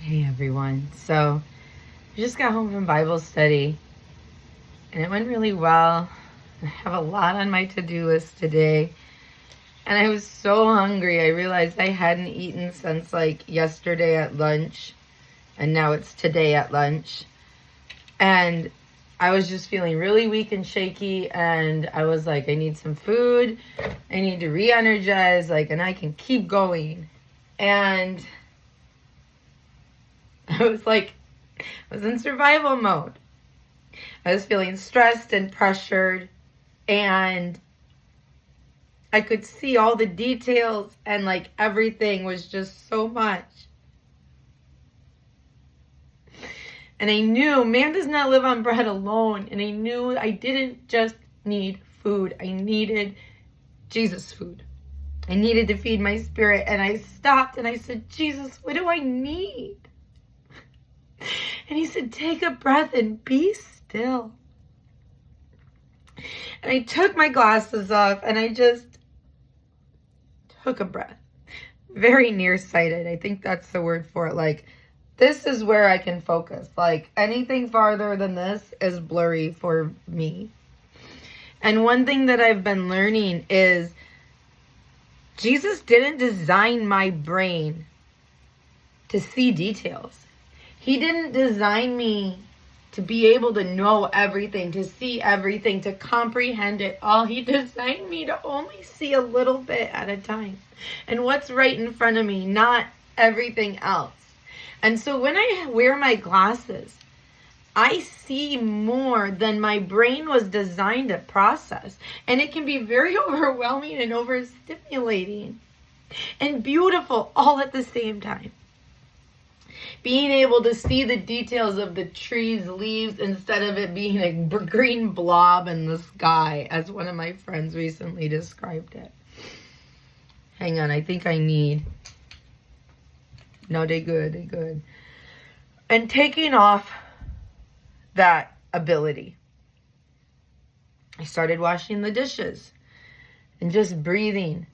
Hey everyone. So I just got home from Bible study and it went really well. I have a lot on my to-do list today and I was so hungry. I realized I hadn't eaten since like yesterday at lunch and now it's today at lunch. And I was just feeling really weak and shaky and I was like, I need some food. I need to re-energize, and I can keep going. And I was in survival mode. I was feeling stressed and pressured, and I could see all the details, and everything was just so much. And I knew man does not live on bread alone, and I knew I didn't just need food. I needed Jesus food. I needed to feed my spirit, and I stopped and I said, Jesus, what do I need? And he said, take a breath and be still. And I took my glasses off and I just took a breath. Very nearsighted. I think that's the word for it. This is where I can focus. Anything farther than this is blurry for me. And one thing that I've been learning is Jesus didn't design my brain to see details. He didn't design me to be able to know everything, to see everything, to comprehend it all. He designed me to only see a little bit at a time. And what's right in front of me, not everything else. And so when I wear my glasses, I see more than my brain was designed to process. And it can be very overwhelming and overstimulating and beautiful all at the same time. Being able to see the details of the trees' leaves instead of it being a green blob in the sky, as one of my friends recently described it. Hang on, I think I need... No, they good. And taking off that ability, I started washing the dishes and just breathing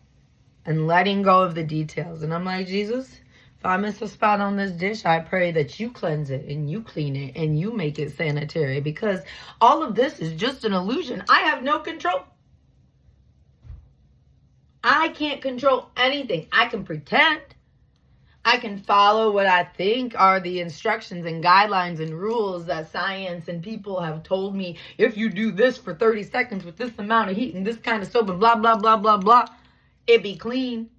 and letting go of the details. And I'm like, Jesus, if I miss a spot on this dish, I pray that you cleanse it and you clean it and you make it sanitary, because all of this is just an illusion. I have no control. I can't control anything. I can pretend. I can follow what I think are the instructions and guidelines and rules that science and people have told me. If you do this for 30 seconds with this amount of heat and this kind of soap and blah, blah, blah, blah, blah, it be clean.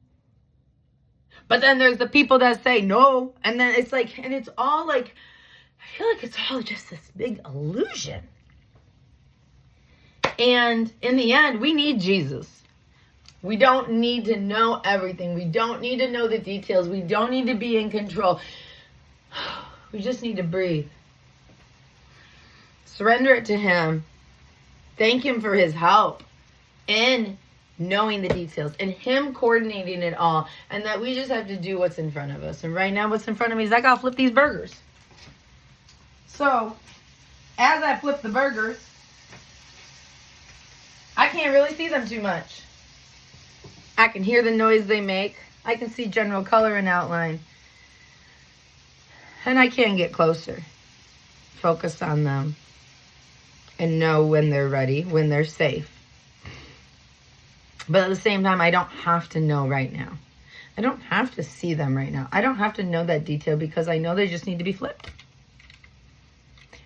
But then there's the people that say no. And then it's and it's all I feel like it's all just this big illusion. And in the end, we need Jesus. We don't need to know everything. We don't need to know the details. We don't need to be in control. We just need to breathe. Surrender it to him. Thank him for his help in knowing the details and him coordinating it all, and that we just have to do what's in front of us. And right now what's in front of me is I gotta flip these burgers. So as I flip the burgers, I can't really see them too much. I can hear the noise they make. I can see general color and outline. And I can get closer, focus on them, and know when they're ready, when they're safe. But at the same time, I don't have to know right now. I don't have to see them right now. I don't have to know that detail, because I know they just need to be flipped.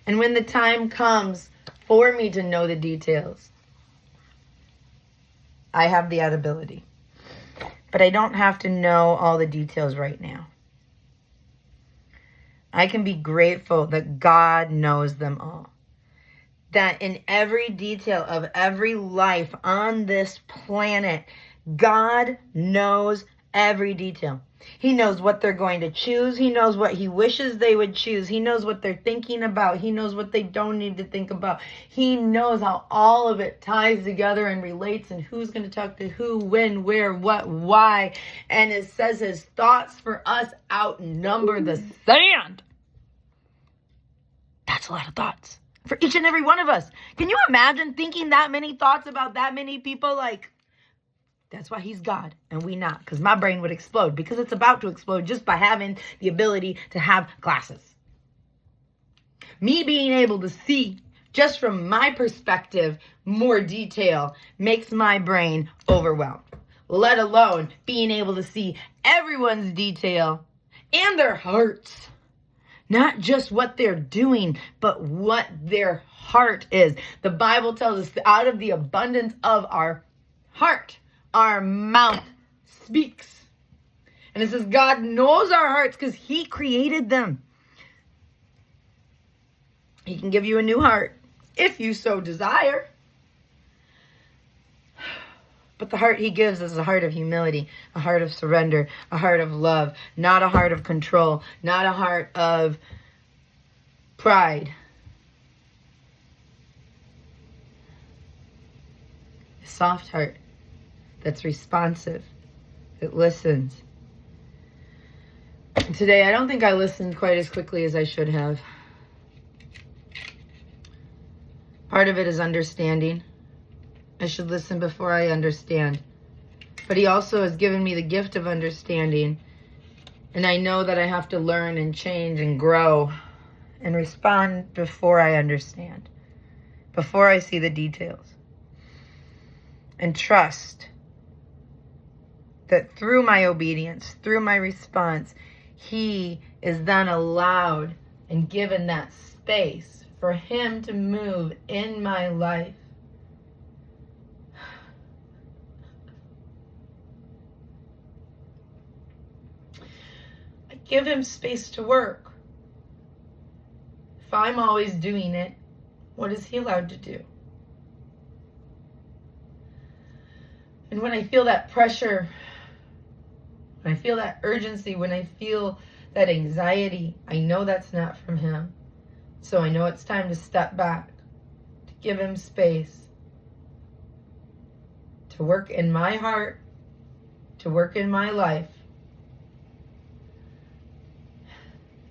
And when the time comes for me to know the details, I have that ability. But I don't have to know all the details right now. I can be grateful that God knows them all. That in every detail of every life on this planet, God knows every detail. He knows what they're going to choose. He knows what he wishes they would choose. He knows what they're thinking about. He knows what they don't need to think about. He knows how all of it ties together and relates, and who's going to talk to who, when, where, what, why. And it says his thoughts for us outnumber the sand. That's a lot of thoughts for each and every one of us. Can you imagine thinking that many thoughts about that many people? That's why he's God and we not. Because my brain would explode. Because it's about to explode just by having the ability to have glasses. Me being able to see, just from my perspective, more detail makes my brain overwhelmed. Let alone being able to see everyone's detail and their hearts. Not just what they're doing, but what their heart is. The Bible tells us that out of the abundance of our heart, our mouth speaks. And it says God knows our hearts because he created them. He can give you a new heart if you so desire. But the heart he gives is a heart of humility, a heart of surrender, a heart of love, not a heart of control, not a heart of pride. A soft heart that's responsive, that listens. And today, I don't think I listened quite as quickly as I should have. Part of it is understanding. I should listen before I understand. But he also has given me the gift of understanding. And I know that I have to learn and change and grow and respond before I understand. Before I see the details. And trust that through my obedience, through my response, he is then allowed and given that space for him to move in my life. Give him space to work. If I'm always doing it, what is he allowed to do? And when I feel that pressure, when I feel that urgency, when I feel that anxiety, I know that's not from him. So I know it's time to step back, to give him space, to work in my heart, to work in my life.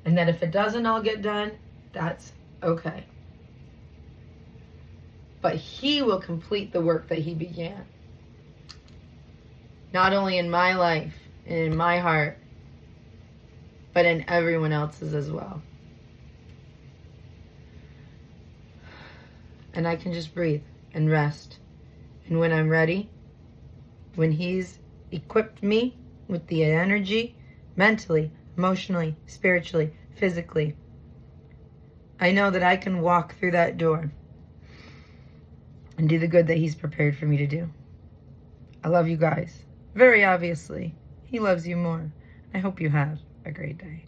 And that if it doesn't all get done, that's okay. But he will complete the work that he began. Not only in my life and in my heart, but in everyone else's as well. And I can just breathe and rest. And when I'm ready, when he's equipped me with the energy, mentally, emotionally, spiritually, physically, I know that I can walk through that door and do the good that he's prepared for me to do. I love you guys. Very obviously, he loves you more. I hope you have a great day.